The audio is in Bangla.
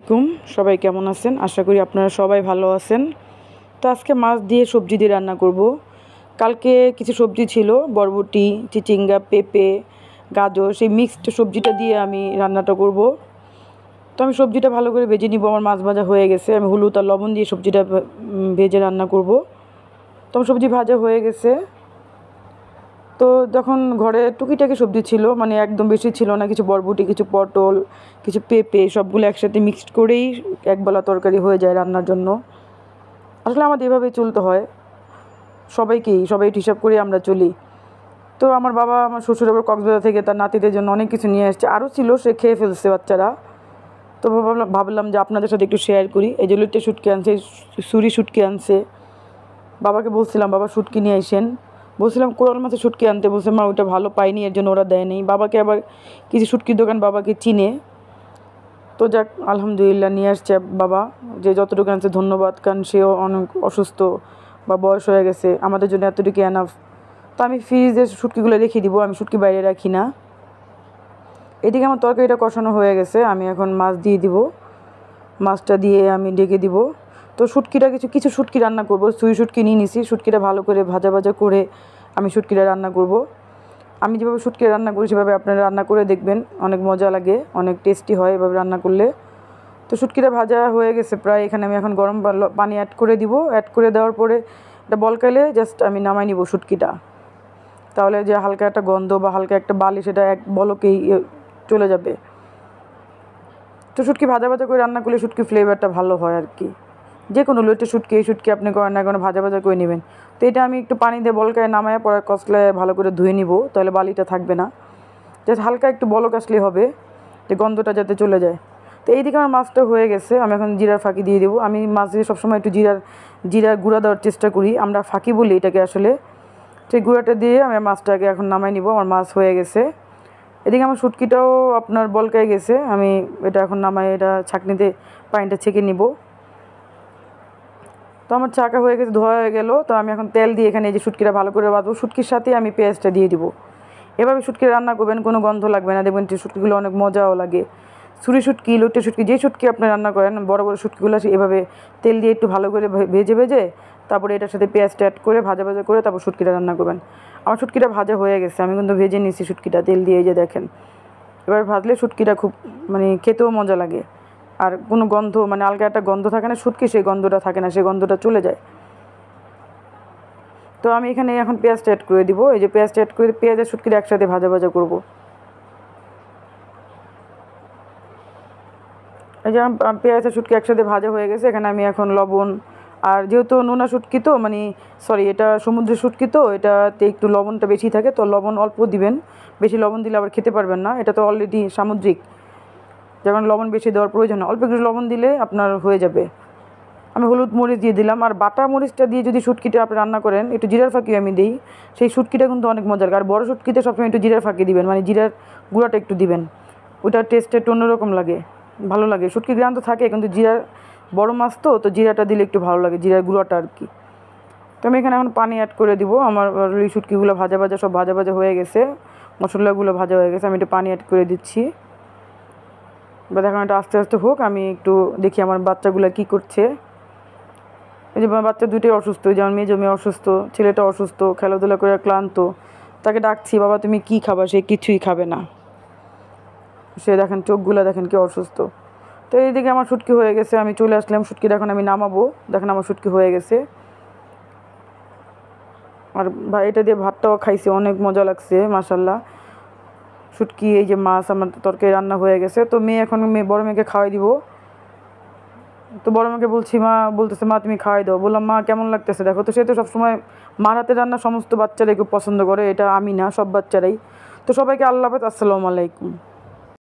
কুম সবাই কেমন আছেন? আশা করি আপনারা সবাই ভালো আছেন। তো আজকে মাছ দিয়ে সবজি দিয়ে রান্না করব। কালকে কিছু সবজি ছিল, বরবটি, চিচিঙ্গা, পেঁপে, গাজর, সেই মিক্সড সবজিটা দিয়ে আমি রান্নাটা করব। তো আমি সবজিটা ভালো করে ভেজে নিব। আমার মাছ ভাজা হয়ে গেছে। আমি হলুদ আর লবণ দিয়ে সবজিটা ভেজে রান্না করব। তো আমার সবজি ভাজা হয়ে গেছে। তো যখন ঘরে টুকিটাকি সবজি ছিল, মানে একদম বেশি ছিল না, কিছু বরবটি, কিছু পটল, কিছু পেঁপে, সবগুলো একসাথে মিক্সড করেই একবেলা তরকারি হয়ে যায় রান্নার জন্য। আসলে আমাদের এভাবেই চলতে হয়, সবাই হিসাব করে আমরা চলি। তো আমার বাবা, আমার শ্বশুর আবার কক্সবাজার থেকে তার নাতিদের জন্য অনেক কিছু নিয়ে এসছে, আরও ছিল, সে খেয়ে ফেলছে বাচ্চারা। তো ভাবলাম যে আপনাদের সাথে একটু শেয়ার করি। এই যে লুটে শুটকি আনছে, সুরি শুটকি আনছে। বাবাকে বলছিলাম, বাবা শুটকি নিয়ে আসেন। বলছিলাম কোরাল মাছের শুটকি আনতে, বলছে মা ওইটা ভালো পাইনি, এর জন্য ওরা দেয়নি। বাবাকে আবার কিছু শুটকির দোকান বাবাকে চিনে। তো যাক, আলহামদুলিল্লাহ নিয়ে আসছে বাবা, যে যতটুকু আনছে ধন্যবাদ, কারণ সেও অনেক অসুস্থ বা বয়স হয়ে গেছে, আমাদের জন্য এতটুকু এনাফ। তো আমি ফ্রিজে শুটকিগুলো রেখে দিব, আমি শুটকি বাইরে রাখি না। এদিকে আমার তরকারিটা কষানো হয়ে গেছে, আমি এখন মাছ দিয়ে দিব। মাছটা দিয়ে আমি ঢেকে দিব। তো শুটকিটা কিছু শুটকি রান্না করব, সুই শুটকি নিয়ে নিছি। শুটকিটা ভালো করে ভাজা ভাজা করে আমি শুটকিটা রান্না করব। আমি যেভাবে শুটকি রান্না করি সেভাবে আপনারা রান্না করে দেখবেন, অনেক মজা লাগে, অনেক টেস্টি হয় এভাবে রান্না করলে। তো শুটকিটা ভাজা হয়ে গেছে প্রায়। এখানে আমি এখন গরম পানি অ্যাড করে দিব। অ্যাড করে দেওয়ার পরে এটা বলকাইলে জাস্ট আমি নামাই নিব শুটকিটা। তাহলে যে হালকা একটা গন্ধ বা হালকা একটা বালি, সেটা এক বলকেই চলে যাবে। তো শুটকি ভাজা ভাজা করে রান্না করলে শুটকি ফ্লেভারটা ভালো হয় আর কি। যে কোনো লইটে শুটকি, এই শুটকি আপনি করেন না কোনো ভাজা ভাজা করে নেবেন। তো এটা আমি একটু পানি দিয়ে বলকায় নামায় পরে কষলায় ভালো করে ধুয়ে নিব, তাহলে বালিটা থাকবে না। জাস্ট হালকা একটু বলক আসলেই হবে, যে গন্ধটা যাতে চলে যায়। তো এইদিকে আমার মাছটা হয়ে গেছে, আমি এখন জিরার ফাঁকি দিয়ে দেবো। আমি মাছ দিয়ে সবসময় একটু জিরার গুঁড়া দেওয়ার চেষ্টা করি, আমরা ফাঁকি বলি এটাকে আসলে। সেই গুঁড়াটা দিয়ে আমি মাছটাকে এখন নামাই নিব। আমার মাছ হয়ে গেছে। এদিকে আমার শুটকিটাও আপনার বলকায় গেছে, আমি এটা এখন নামাই, এটা ছাঁকনিতে পানিটা ছেঁকে নিব। তো আমার ছাঁকা হয়ে গেছে, ধোয়া হয়ে গেল। তো আমি এখন তেল দিয়ে এখানে এই যে শুটকিটা ভালো করে বাঁধবো। শুটকির সাথে আমি পেঁয়াজটা দিয়ে দিব। এভাবে শুটকি রান্না করবেন, কোনো গন্ধ লাগবে না, দেখবেন শুটকিগুলো অনেক মজাও লাগে। ছুরি শুটকি, লুটে শুটকি, যে শুটকি আপনি রান্না করেন, বড় বড় শুটকিগুলো এভাবে তেল দিয়ে একটু ভালো করে ভেজে তারপরে এটার সাথে পেঁয়াজটা অ্যাড করে ভাজা ভাজা করে তারপর শুটকিটা রান্না করবেন। আমার শুটকিটা ভাজা হয়ে গেছে, আমি কিন্তু ভেজে নিয়েছি শুটকিটা তেল দিয়ে, এই যে দেখেন। এবার ভাজলে শুটকিটা খুব মানে খেতেও মজা লাগে। আর কোনো গন্ধ, মানে আলগা একটা গন্ধ থাকে না শুটকি, সেই গন্ধটা থাকে না, সেই গন্ধটা চলে যায়। তো আমি এখানে এখন পেঁয়াজটা অ্যাড করে দিব। এই যে পেঁয়াজটা অ্যাড করে পেঁয়াজ আর শুটকিটা একসাথে ভাজা ভাজা করব। এই যে পেঁয়াজ আর শুটকি একসাথে ভাজা হয়ে গেছে। এখানে আমি এখন লবণ, আর যেহেতু নোনা শুটকি তো, মানে সরি, এটা সমুদ্রের শুটকি, তো এটাতে একটু লবণটা বেশি থাকে, তো লবণ অল্প দিবেন। বেশি লবণ দিলে আবার খেতে পারবেন না, এটা তো অলরেডি সামুদ্রিক, যখন লবণ বেশি দেওয়ার প্রয়োজন, অল্প একটু লবণ দিলে আপনার হয়ে যাবে। আমি হলুদ মরিচ দিয়ে দিলাম। আর বাটা মরিচটা দিয়ে যদি শুটকিটা আপনি রান্না করেন, একটু জিরার ফাঁকি আমি দিই, সেই শুটকিটা কিন্তু অনেক মজার। আর বড়ো শুটকিতে সবসময় একটু জিরার ফাঁকি দিবেন, মানে জিরার গুঁড়াটা একটু দিবেন, ওটার টেস্টটা একটু অন্যরকম লাগে, ভালো লাগে। শুটকি গ্রাম তো থাকে, কিন্তু জিরার, বড়ো মাছ তো জিরাটা দিলে একটু ভালো লাগে, জিরার গুঁড়াটা আর কি। তো আমি এখানে এখন পানি অ্যাড করে দিব। আমার এই শুটকিগুলো ভাজা ভাজা সব ভাজা ভাজা হয়ে গেছে, মশলাগুলো ভাজা হয়ে গেছে, আমি একটু পানি অ্যাড করে দিচ্ছি। বা দেখুন এটা আস্তে আস্তে হোক, আমি একটু দেখি আমার বাচ্চাগুলো কী করছে। এই যে বাচ্চা দুটোই অসুস্থ, যেমন মেয়ে অসুস্থ, ছেলেটা অসুস্থ, খেলাধুলা করে ক্লান্ত। তাকে ডাকছি, বাবা তুমি কি খাবা, সে কিছুই খাবে না। সে দেখেন চোখগুলো দেখেন কি অসুস্থ। তো এইদিকে আমার শুটকি হয়ে গেছে, আমি চলে আসলাম। শুটকিটা এখন আমি নামাবো, দেখেন আমার শুটকি হয়ে গেছে। আর এটা দিয়ে ভাতটাও খাইছি, অনেক মজা লাগছে মাশাল্লাহ। শুটকি, এই যে মাছ, আমার তরকারি রান্না হয়ে গেছে। তো বড় মেয়েকে খাওয়াই দিব। তো বড় মাকে বলছি, মা বলতেছে মা তুমি খাওয়াই দাও। বললাম মা কেমন লাগতেছে দেখো। তো সে তো সবসময় মার হাতে রান্না সমস্ত বাচ্চারাই খুব পছন্দ করে, এটা আমি না, সব বাচ্চারাই। তো সবাইকে আল্লাহ হাফেজ, আসসালামু আলাইকুম।